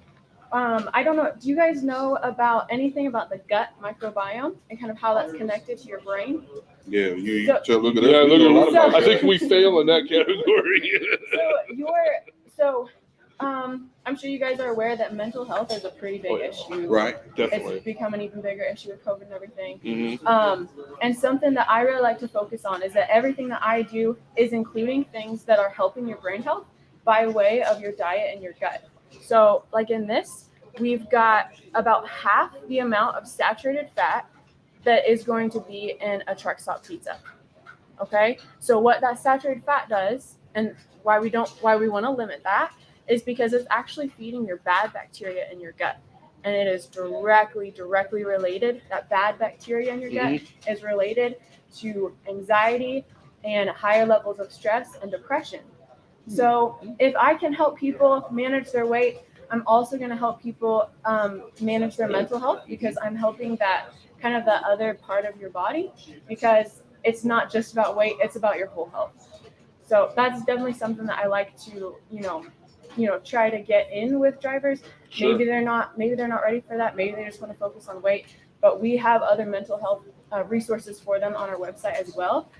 I don't know, do you guys know about anything about the gut microbiome and kind of how that's connected to your brain? Yeah, So look at Yeah, us. We know a lot look about I that. think we fail in that category. I'm sure you guys are aware that mental health is a pretty big issue. Right. Definitely. It's become an even bigger issue with COVID and everything. Mm-hmm. And something that I really like to focus on is that everything that I do is including things that are helping your brain health by way of your diet and your gut. So like in this, we've got about half the amount of saturated fat that is going to be in a truck stop pizza. Okay? So what that saturated fat does, and why we want to limit that, is because it's actually feeding your bad bacteria in your gut. And it is directly related. That bad bacteria in your gut is related to anxiety and higher levels of stress and depression. So if I can help people manage their weight, I'm also going to help people manage their mental health, because I'm helping that kind of that other part of your body, because it's not just about weight, it's about your whole health. So that's definitely something that I like to, try to get in with drivers. Sure. Maybe they're not ready for that. Maybe they just want to focus on weight, but we have other mental health resources for them on our website as well.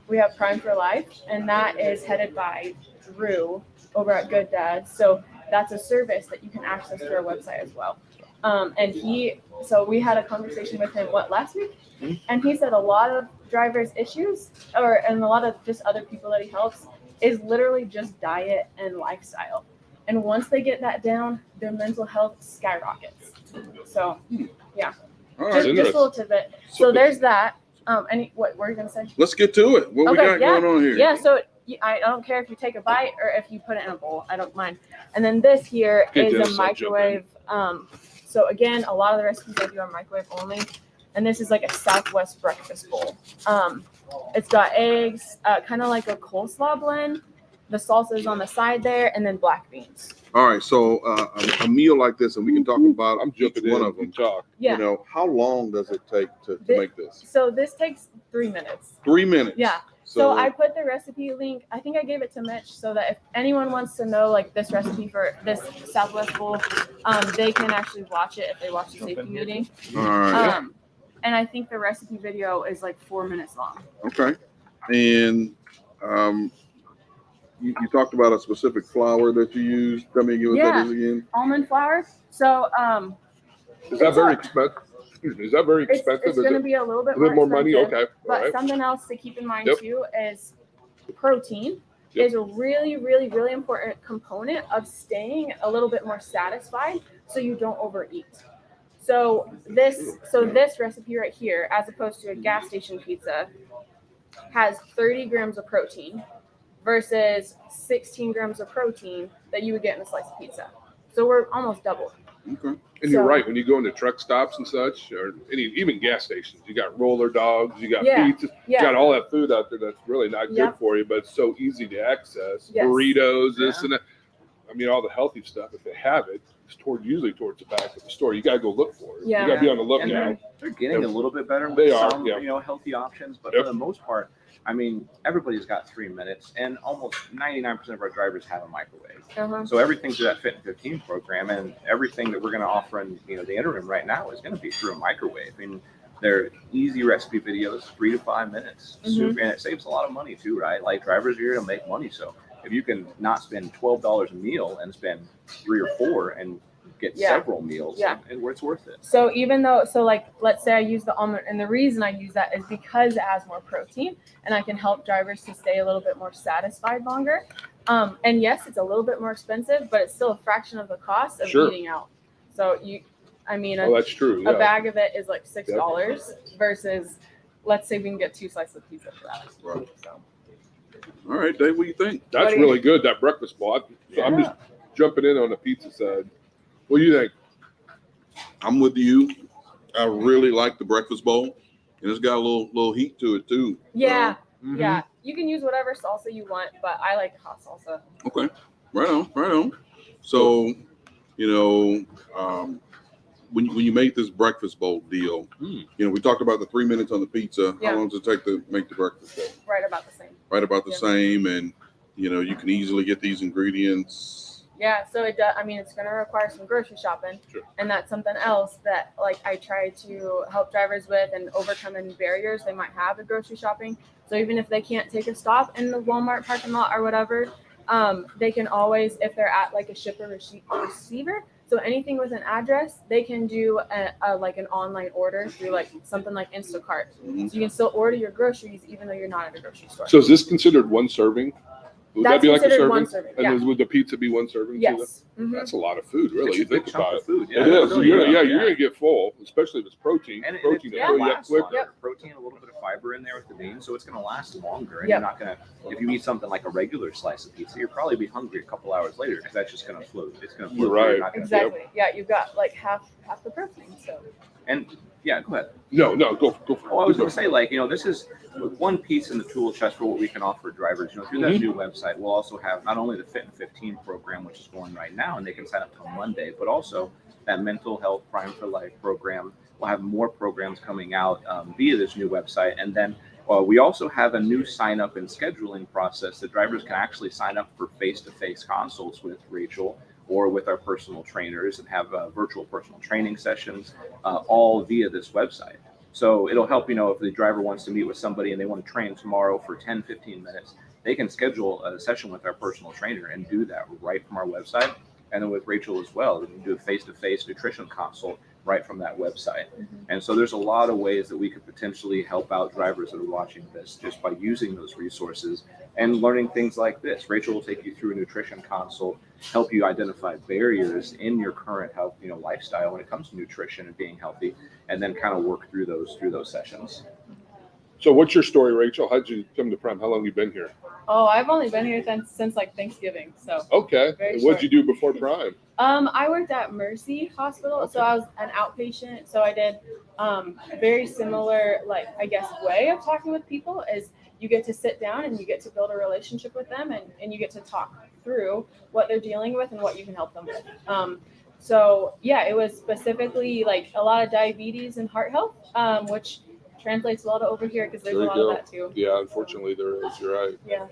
We have Prime for Life, and that is headed by Drew over at Good Dad. So that's a service that you can access through our website as well. So we had a conversation with him, last week? And he said a lot of drivers' issues, and a lot of just other people that he helps, is literally just diet and lifestyle. And once they get that down, their mental health skyrockets. So, yeah. All right. Just a little tidbit. So there's that. What were you going to say? Let's get to it. What we got going on here? Yeah, so I don't care if you take a bite or if you put it in a bowl. I don't mind. And then this here is a microwave. So again, a lot of the recipes I do are microwave only. And this is like a Southwest breakfast bowl. It's got eggs, kind of like a coleslaw blend. The salsa is on the side there, and then black beans. All right. So a meal like this, and we can talk about each one of them. Yeah. How long does it take to make this? So this takes 3 minutes. 3 minutes. Yeah. So I put the recipe link. I think I gave it to Mitch, so that if anyone wants to know like this recipe for this Southwest bowl, they can actually watch it if they watch the safety meeting. All right. And I think the recipe video is like 4 minutes long. Okay. And you talked about a specific flour that you use. Tell me what that is again. Almond flour. So is that very expensive? Is that very expensive? It's going to be a little bit more money. Okay. But something else to keep in mind too is protein is a really, really, really important component of staying a little bit more satisfied, so you don't overeat. So this recipe right here, as opposed to a gas station pizza, has 30 grams of protein versus 16 grams of protein that you would get in a slice of pizza. So we're almost double. Okay. And you're right. When you go into truck stops and such, or even gas stations, you got roller dogs, you got pizzas, you got all that food out there that's really not good for you, but it's so easy to access. Yes. Burritos, this and that. I mean, all the healthy stuff, if they have it, it's usually towards the back of the store. You got to go look for it. Yeah. You got to be on the lookout. And they're getting a little bit better with some, healthy options, but for the most part, I mean, everybody's got 3 minutes, and almost 99% of our drivers have a microwave. So everything through that Fit in 15 program, and everything that we're going to offer in the interim right now is going to be through a microwave. I mean, they're easy recipe videos, 3 to 5 minutes, and it saves a lot of money too, right? Like drivers are here to make money, so if you can not spend $12 a meal and spend 3 or 4 and get several meals, and it's worth it. So let's say I use the almond, and the reason I use that is because it has more protein, and I can help drivers to stay a little bit more satisfied longer. And yes, it's a little bit more expensive, but it's still a fraction of the cost of eating out. So that's true. A bag of it is like $6 versus, let's say we can get 2 slices of pizza for that. Right. So. All right, Dave, what do you think? That's really good, that breakfast bowl. I'm just jumping in on the pizza side. What do you think? I'm with you. I really like the breakfast bowl, and it's got a little heat to it too. Yeah. Mm-hmm. Yeah. You can use whatever salsa you want, but I like hot salsa. Okay, right on. So, when you make this breakfast bowl deal, we talked about the 3 minutes on the pizza. Yeah. How long does it take to make the breakfast bowl? Right about the same. Right about the Yeah. same, and you can easily get these ingredients. Yeah, so it does. I mean, it's going to require some grocery shopping, Sure. and that's something else that I try to help drivers with and overcome any barriers they might have with grocery shopping. So even if they can't take a stop in the Walmart parking lot or whatever, they can always, if they're at like a shipper receiver, so anything with an address, they can do like an online order through like something like Instacart. Mhm. So you can still order your groceries even though you're not at a grocery store. So is this considered one serving? Would That's that be like a considered serving? one serving, yeah. And would the pizza be one serving? too, Yes. then? Mhm. That's a lot of food, really. It's You a big think chunk about of it. food. It is. really You're is. going to get full, especially if it's protein. And Protein it will fill you up lasts quick. longer. Yep. Protein, a little bit of fiber in there with the beans, so it's going to last longer. And Yep. you're not going to, if you eat something like a regular slice of pizza, you'll probably be hungry a couple hours later because that's just going to float. It's going to float. You're right. You're not gonna Exactly. Yeah, you've got like half the protein. So And yeah, go ahead. No, go for it. Well, I was going to say, this is one piece in the tool chest for what we can offer drivers. Through that new website, we'll also have not only the Fit in 15 program, which is going right now, and they can sign up till Monday, but also that mental health Prime for Life program. We'll have more programs coming out via this new website. And then we also have a new sign up and scheduling process that drivers can actually sign up for face-to-face consults with Rachel or with our personal trainers and have virtual personal training sessions, all via this website. So it'll help, if the driver wants to meet with somebody and they want to train tomorrow for 10, 15 minutes, they can schedule a session with our personal trainer and do that right from our website. And then with Rachel as well, they can do a face-to-face nutrition consult right from that website. And so there's a lot of ways that we could potentially help out drivers that are watching this just by using those resources and learning things like this. Rachel will take you through a nutrition consult, help you identify barriers in your current health, lifestyle when it comes to nutrition and being healthy, and then kind of work through those sessions. So what's your story, Rachel? How'd you come to Prime? How long have you been here? Oh, I've only been here since like Thanksgiving. So Okay. Very And what'd short. you do before Prime? I worked at Mercy Hospital, so I was an outpatient. So I did very similar, way of talking with people is you get to sit down and you get to build a relationship with them and you get to talk through what they're dealing with and what you can help them with. So yeah, it was specifically like a lot of diabetes and heart health, which translates well to over here because there's a lot of that too. Yeah, unfortunately there is. You're right. Yeah.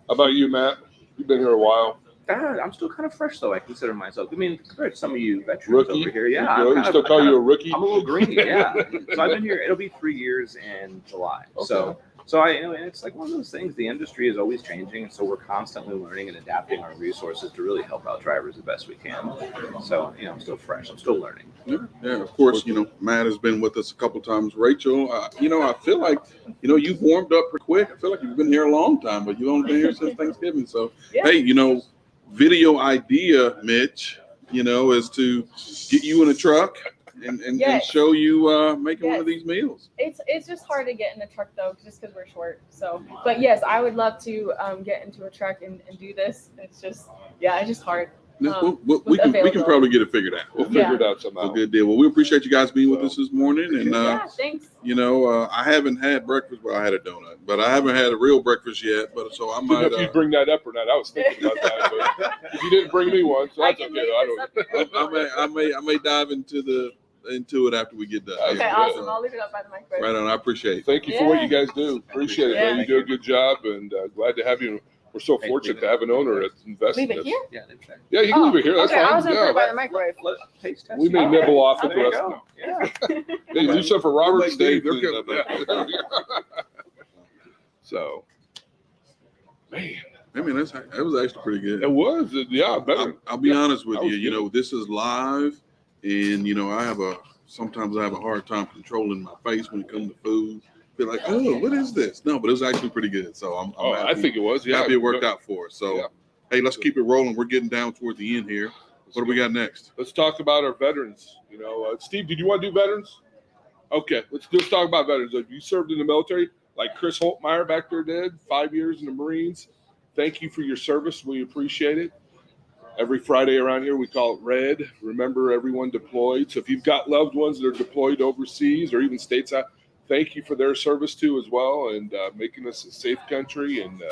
How about you, Matt? You've been here a while. I'm still kind of fresh, though. I consider myself. I mean, compared to some of you veterans Rookie? over here, yeah. You still call you a rookie? I'm a little green, yeah. So I've been here. It'll be 3 years in July. Okay. So and it's like one of those things. The industry is always changing, and so we're constantly learning and adapting our resources to really help out drivers the best we can. So I'm still fresh. I'm still learning. Yeah, of course, Matt has been with us a couple times. Rachel, I feel like, you've warmed up pretty quick. I feel like you've been here a long time, but you've only been here since Thanksgiving. So, Yeah. hey, video idea, Mitch, is to get you in a truck and Yes. show you making one of Yes. these meals. It's just hard to get in a truck though, just because we're short. So, but yes, I would love to get into a truck and do this. It's just hard. We can probably get it figured out. We'll Yeah. figure it out A somehow. good deal. Well, we appreciate you guys being with us this morning. And, Yeah, thanks. I haven't had breakfast. Well, I had a donut, but I haven't had a real breakfast yet. But so I Didn't know might. if you'd bring that up or not. I was thinking about that, but you didn't bring me one, so I that's can okay. leave I this don't. up here. I may dive into it after we get done. Okay, Yeah. awesome. I'll leave it up by the microwave. Right on. I appreciate it. Thank you for what Yeah. you guys do. Appreciate it, man. Yeah. You do a good job, and glad to have you. We're so Hey, fortunate leave to it. have an owner that's invested Leave in it this. here? Yeah, they've checked. Yeah, you can leave it here. That's okay, I was fine. gonna put it by Yeah. the microwave. Taste test. We may Oh, nibble off it there the you rest go. of Yeah. Hey, do something for Robert We'll make State. these. Okay. So, man, I mean, that was actually pretty good. it was. Yeah, better. I'll be honest with That was you. good. This is live, and sometimes I have a hard time controlling my face when it comes to food. Feel like, oh, what is this? No, but it was actually pretty good. So I'm happy, I think it was. Yeah, happy it worked out for us. So, Yeah. hey, let's keep it rolling. We're getting down toward the end here. What do we got next? Let's talk about our veterans. Steve, did you want to do veterans? Okay, let's talk about veterans. If you served in the military, like Chris Holtmeyer back there did, 5 years in the Marines. Thank you for your service. We appreciate it. Every Friday around here, we call it Red. Remember everyone deployed. So if you've got loved ones that are deployed overseas or even stateside, thank you for their service too as well, and making us a safe country. And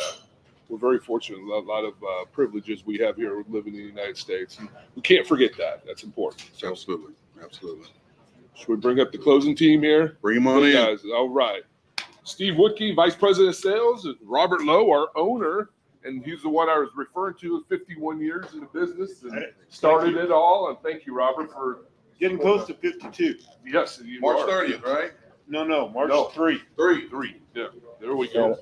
we're very fortunate. A lot of privileges we have here living in the United States. And we can't forget that. That's important. So Absolutely. should we bring up the closing team here? Bring them on Hey, in. guys. All right. Steve Wutke, Vice President of Sales, and Robert Lowe, our owner. And he's the one I was referring to with 51 years in the business and started it all. And thank you, Robert, for Getting close to 52. yes. You March are. 30th, right? No, March No. 3. Three. Yeah, there we go.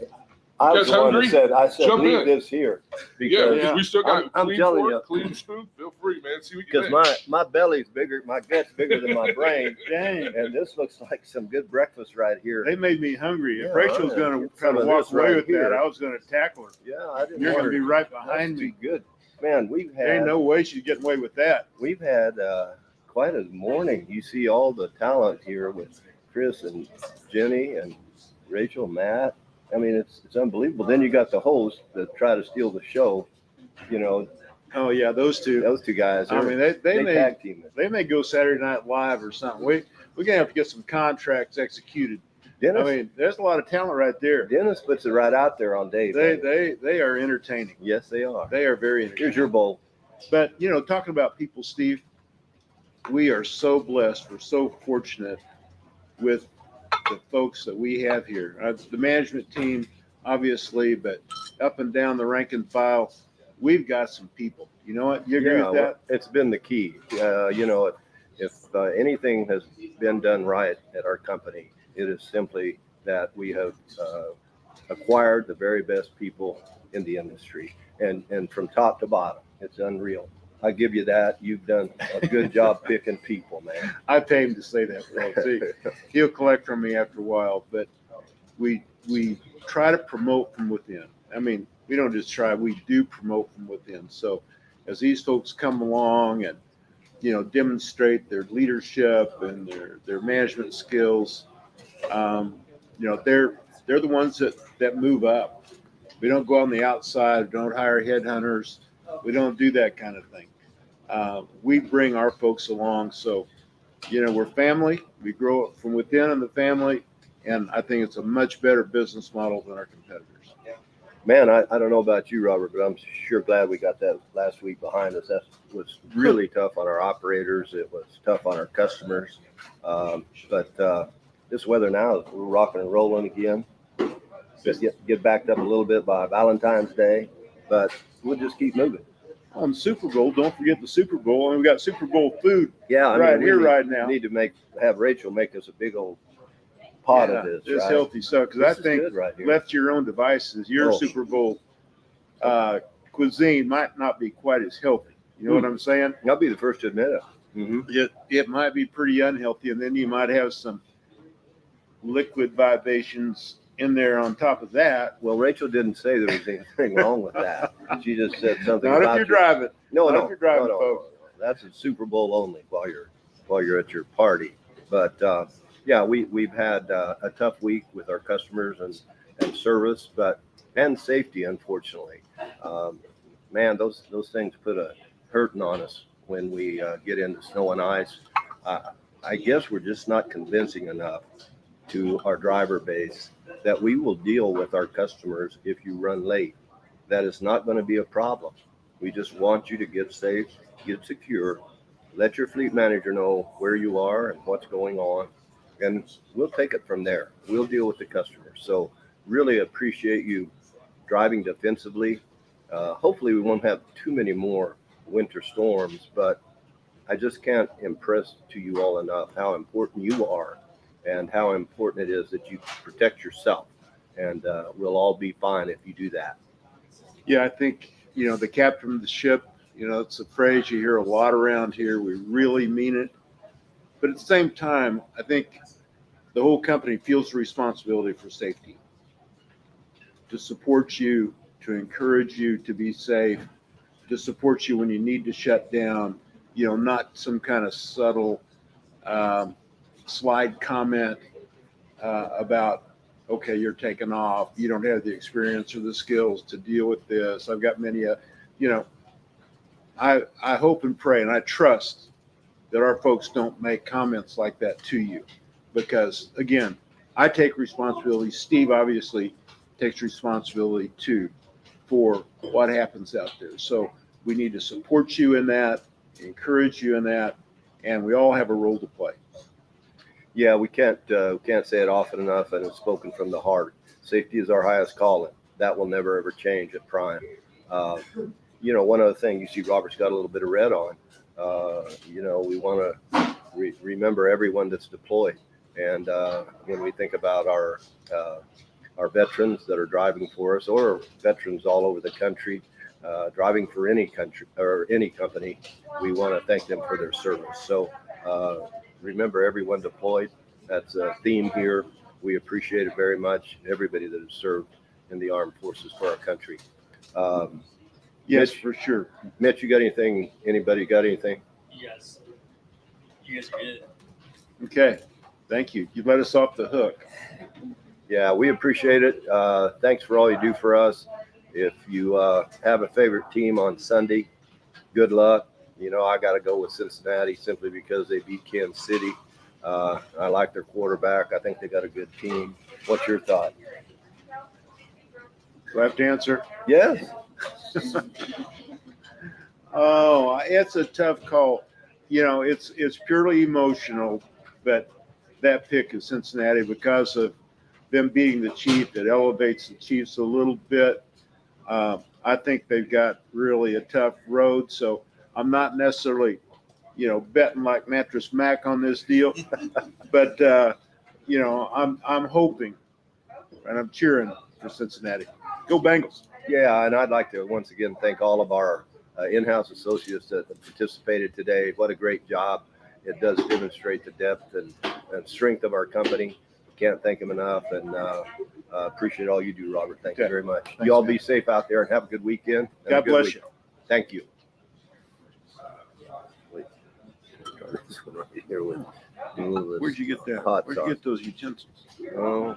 I You was guys the one hungry? that said, I said, Jump leave in. this here. Yeah, Because, because we still got I'm clean telling fork, you. clean spoon. Feel free, man. See what you because think. my belly's bigger, my gut's bigger than my brain. Dang. And this looks like some good breakfast right here. They made me hungry. If Yeah, Rachel's yeah. going to Get try some to of walk this away right with here. that, I was going to tackle her. Yeah, I didn't You're going want to be her. right That's behind too me. good. Man, There ain't no way she's getting away with that. we've had quite a morning. You see all the talent here with Chris and Jenny and Rachel, Matt. I mean, it's unbelievable. Then you got the host that try to steal the show. You know, Oh, yeah, those two. those two guys. I mean, they may tag team it. they may go Saturday Night Live or something. We're going to have to get some contracts executed. Dennis, I mean, there's a lot of talent right there. Dennis puts it right out there on Dave. They are entertaining. Yes, they are. They are very entertaining. Here's your bowl. But, talking about people, Steve, we are so blessed. We're so fortunate with the folks that we have here. The management team, obviously, but up and down the rank and file, we've got some people. You know what? You agree with that? It's been the key. If anything has been done right at our company, it is simply that we have acquired the very best people in the industry, and from top to bottom, it's unreal. I give you that. You've done a good job picking people, man. I pay him to say that. Well, see, he'll collect from me after a while, but we try to promote from within. I mean, we don't just try, we do promote from within. So as these folks come along and, demonstrate their leadership and their management skills, they're the ones that move up. We don't go on the outside, don't hire headhunters. We don't do that kind of thing. We bring our folks along. So, we're family. We grow up from within in the family. And I think it's a much better business model than our competitors. Man, I don't know about you, Robert, but I'm sure glad we got that last week behind us. That was really tough on our operators. It was tough on our customers. But this weather now, we're rocking and rolling again. Just get backed up a little bit by Valentine's Day, but we'll just keep moving. On Super Bowl, don't forget the Super Bowl. And we got Super Bowl food Yeah, right we here, need, right now. Need to have Rachel make us a big old pot of this. It's right? healthy stuff. Because This I is think good right here. left to your own devices, your Oh. Super Bowl cuisine might not be quite as healthy. You know what I'm saying? I'll be the first to admit it. Mm-hmm. It might be pretty unhealthy, and then you might have some liquid vibrations in there on top of that. Well, Rachel didn't say there was anything wrong with that. She just said something Not about if you're driving. No, Not if you're driving, no. folks. That's a Super Bowl only while you're at your party. But yeah, we've had a tough week with our customers and service, and safety, unfortunately. Man, those things put a hurting on us when we get into snow and ice. I guess we're just not convincing enough to our driver base that we will deal with our customers if you run late. That is not going to be a problem. We just want you to get safe, get secure, let your fleet manager know where you are and what's going on, and we'll take it from there. We'll deal with the customers. So really appreciate you driving defensively. Hopefully we won't have too many more winter storms, but I just can't impress to you all enough how important you are and how important it is that you protect yourself. And we'll all be fine if you do that. Yeah, I think, the captain of the ship, it's a phrase you hear a lot around here. We really mean it. But at the same time, I think the whole company feels the responsibility for safety, to support you, to encourage you to be safe, to support you when you need to shut down, not some kind of subtle slide comment about okay, you're taking off. You don't have the experience or the skills to deal with this. I've got many, you know, I hope and pray and I trust that our folks don't make comments like that to you, because again, I take responsibility. Steve obviously takes responsibility too for what happens out there. So we need to support you in that, encourage you in that, and we all have a role to play. Yeah, we can't say it often enough, and it's spoken from the heart. Safety is our highest calling. That will never ever change at Prime. You know, one other thing, you see Robert's got a little bit of red on. You know, we want to remember everyone that's deployed, and when we think about our veterans that are driving for us, or veterans all over the country, driving for any country or any company, we want to thank them for their service. So remember everyone deployed. That's a theme here. We appreciate it very much. Everybody that has served in the armed forces for our country. Yes, Mitch, for sure. Mitch, you got anything? Anybody got anything? Yes. You guys are good. Okay. Thank you. You let us off the hook. Yeah, we appreciate it. Thanks for all you do for us. If you have a favorite team on Sunday, good luck. You know, I got to go with Cincinnati simply because they beat Kansas City. I like their quarterback. I think they got a good team. What's your thought? Do I have to answer? Yes. Oh, it's a tough call. You know, it's purely emotional, but that pick is Cincinnati because of them beating the Chief. It elevates the Chiefs a little bit. I think they've got really a tough road, so I'm not necessarily, you know, betting like Mattress Mac on this deal, but you know, I'm hoping and I'm cheering for Cincinnati. Go Bengals. Yeah, and I'd like to once again thank all of our in-house associates that participated today. What a great job. It does demonstrate the depth and strength of our company. Can't thank them enough, and appreciate all you do, Robert. Thank you very much. Thanks, You all man. be safe out there and have a good weekend. and a God good bless week. you. Thank you. Here with Where'd you get that? hot Where'd you sauce. get those utensils? Oh,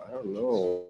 I don't know.